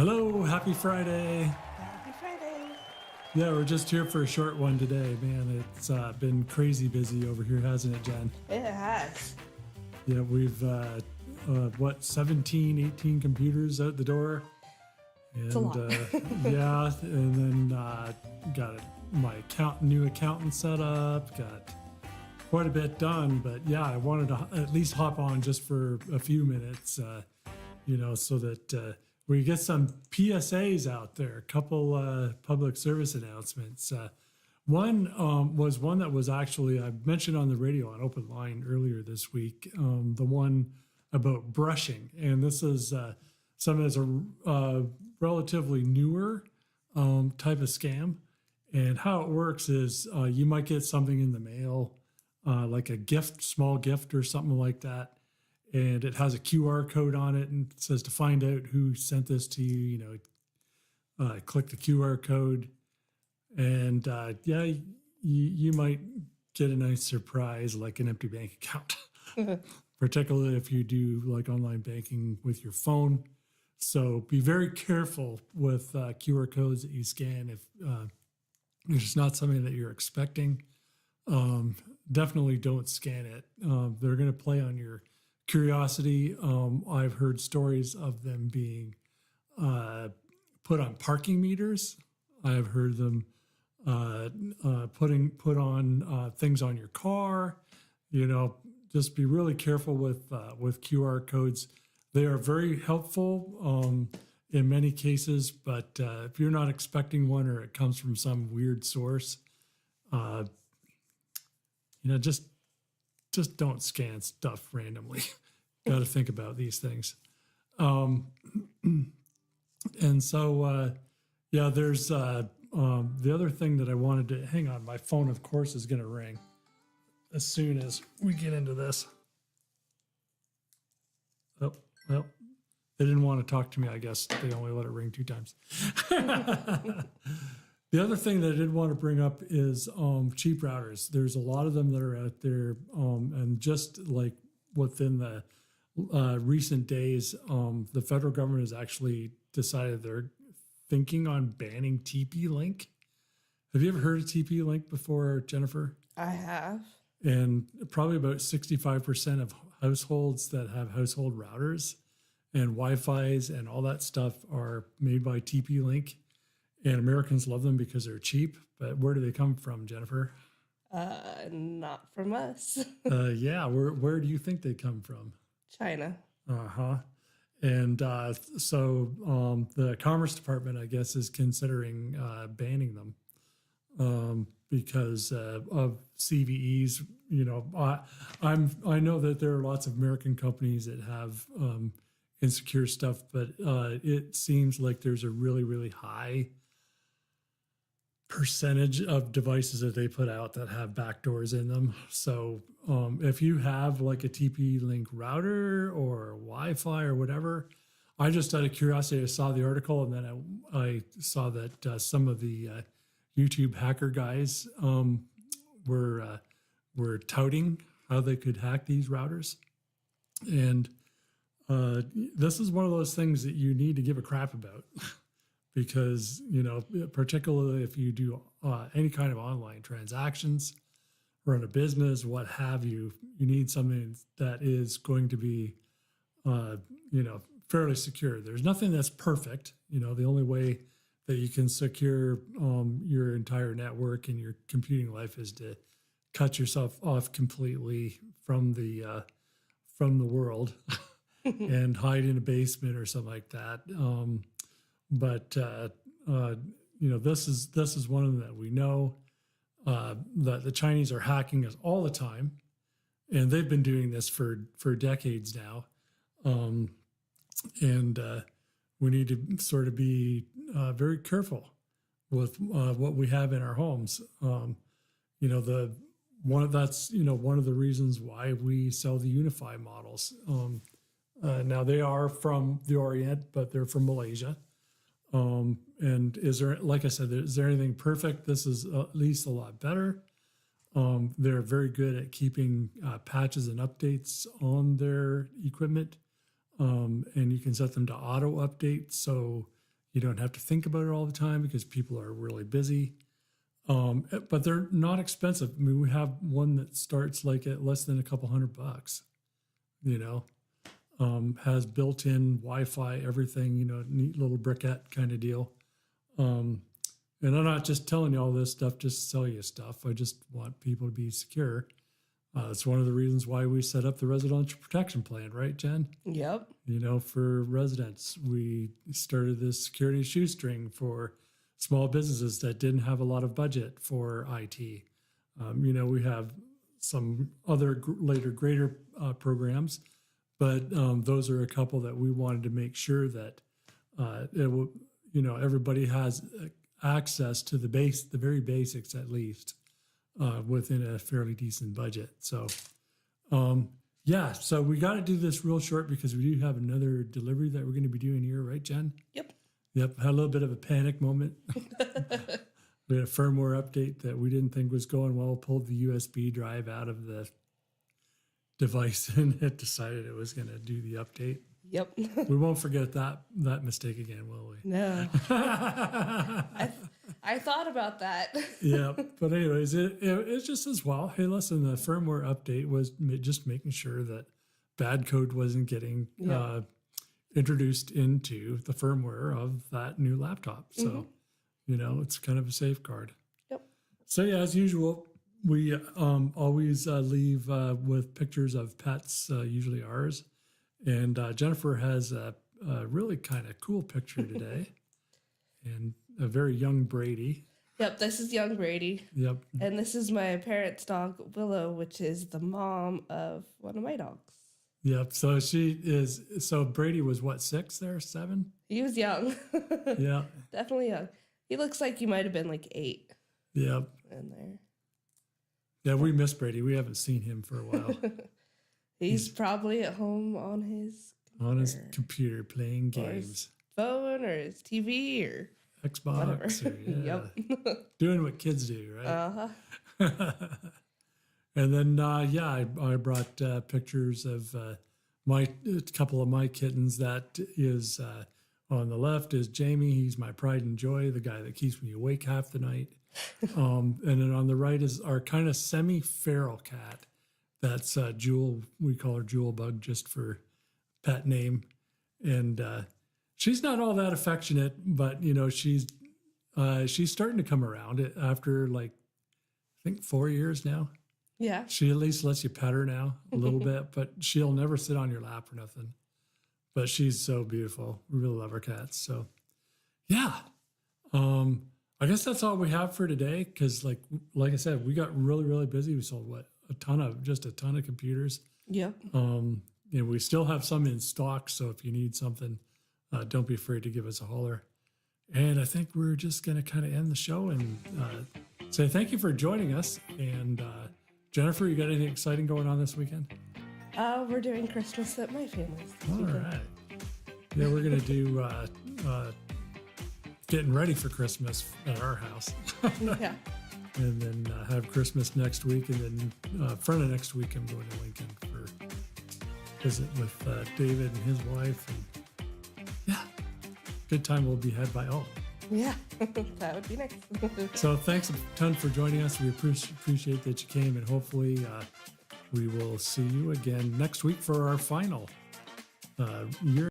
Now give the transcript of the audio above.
Hello, happy Friday. Happy Friday. Yeah, we're just here for a short one today, man. It's been crazy busy over here, hasn't it, Jen? It has. Yeah, we've, 17, 18 computers out the door. And, It's a lot. yeah, and then got my new accountant set up, got quite a bit done. But yeah, I wanted to at least hop on just for a few minutes, so that we get some PSAs out there, a couple public service announcements. One was one that was actually, I mentioned on the radio on Open Line earlier this week, the one about brushing. And this is something that's a relatively newer type of scam. And how it works is you might get something in the mail, like a gift, small gift or something like that. And it has a QR code on it and it says to find out who sent this to you, click the QR code. And you might get a nice surprise like an empty bank account, particularly if you do like online banking with your phone. So be very careful with QR codes that you scan if it's not something that you're expecting. Definitely don't scan it. They're going to play on your curiosity. I've heard stories of them being put on parking meters. I've heard them put on things on your car. Just be really careful with QR codes. They are very helpful in many cases, but if you're not expecting one or it comes from some weird source, just don't scan stuff randomly. Got to think about these things. And so, there's the other thing that I wanted to hang on. My phone, of course, is going to ring as soon as we get into this. Oh, well, they didn't want to talk to me. I guess they only let it ring 2 times. The other thing that I did want to bring up is cheap routers. There's a lot of them that are out there, and just like within the recent days, the federal government has actually decided they're thinking on banning TP-Link. Have you ever heard of TP-Link before, Jennifer? I have. And probably about 65% of households that have household routers and Wi-Fi's and all that stuff are made by TP-Link. And Americans love them because they're cheap. But where do they come from, Jennifer? Not from us. Where do you think they come from? China. Uh-huh. And so the Commerce Department, I guess, is considering banning them because of CVEs. I know that there are lots of American companies that have insecure stuff, but it seems like there's a really, really high percentage of devices that they put out that have backdoors in them. So if you have like a TP-Link router or Wi-Fi or whatever, I just out of curiosity, I saw the article and then I saw that some of the YouTube hacker guys were touting how they could hack these routers. And this is one of those things that you need to give a crap about. Because, particularly if you do any kind of online transactions, run a business, what have you, you need something that is going to be, fairly secure. There's nothing that's perfect. The only way that you can secure your entire network and your computing life is to cut yourself off completely from the world and hide in a basement or something like that. But this is one of them that we know that the Chinese are hacking us all the time, and they've been doing this for decades now. We need to sort of be very careful with what we have in our homes. One of the reasons why we sell the Unify models. Now they are from the Orient, but they're from Malaysia. And is there, like I said, is there anything perfect? This is at least a lot better. They're very good at keeping patches and updates on their equipment. And you can set them to auto update. So You don't have to think about it all the time because people are really busy. But they're not expensive. I mean, we have one that starts like at less than a couple $100, you know, has built-in Wi-Fi, everything, you know, neat little briquette kind of deal. And I'm not just telling you all this stuff just to sell you stuff. I just want people to be secure. It's one of the reasons why we set up the residential protection plan, right, Jen? Yep. You know, for residents, we started this security shoestring for small businesses that didn't have a lot of budget for IT. You know, we have some other later greater programs, but those are a couple that we wanted to make sure that it will, you know, everybody has access to the very basics at least within a fairly decent budget. So, yeah, so we got to do this real short because we do have another delivery that we're going to be doing here, right, Jen? Yep. Yep, had a little bit of a panic moment. We had a firmware update that we didn't think was going well, pulled the USB drive out of the device and it decided it was going to do the update. Yep. We won't forget that mistake again, will we? No. I thought about that. Yeah, but anyways, it's just as well. Hey, listen, the firmware update was just making sure that bad code wasn't getting introduced into the firmware of that new laptop. So, you know, it's kind of a safeguard. Yep. So yeah, as usual, we always leave with pictures of pets, usually ours. And Jennifer has a really kind of cool picture today, and a very young Brady. Yep, this is young Brady. Yep. And this is my parents' dog, Willow, which is the mom of one of my dogs. Yep. So Brady was what, 6 there, 7? He was young. Yeah. Definitely young. He looks like he might have been like 8 Yep. in there. Yeah, we miss Brady. We haven't seen him for a while. He's probably at home on his computer playing Or his games. phone or his TV or Xbox. whatever. Or, yeah. Yep. Doing what kids do, right? Uh-huh. And then, I brought pictures of a couple of my kittens. That is on the left is Jamie. He's my pride and joy, the guy that keeps me awake half the night. And then on the right is our kind of semi-feral cat. That's Jewel. We call her Jewel Bug just for pet name. And she's not all that affectionate, but you know she's starting to come around after like I think 4 years now. Yeah. She at least lets you pet her now a little bit, but she'll never sit on your lap or nothing. But she's so beautiful. We really love our cats. So, yeah. I guess that's all we have for today. Because, like I said, we got really, really busy. We sold a ton of computers. Yep. And we still have some in stock. So if you need something, don't be afraid to give us a holler. And I think we're just going to kind of end the show and say thank you for joining us. And Jennifer, you got anything exciting going on this weekend? We're doing Christmas at my family's. All right. Yeah, we're going to do getting ready for Christmas at our house. Yeah. And then have Christmas next week. And then front of next week, I'm going to Lincoln for visit with David and his wife. And yeah, good time will be had by all. Yeah. That would be nice. So thanks a ton for joining us. We appreciate that you came, and hopefully we will see you again next week for our final year.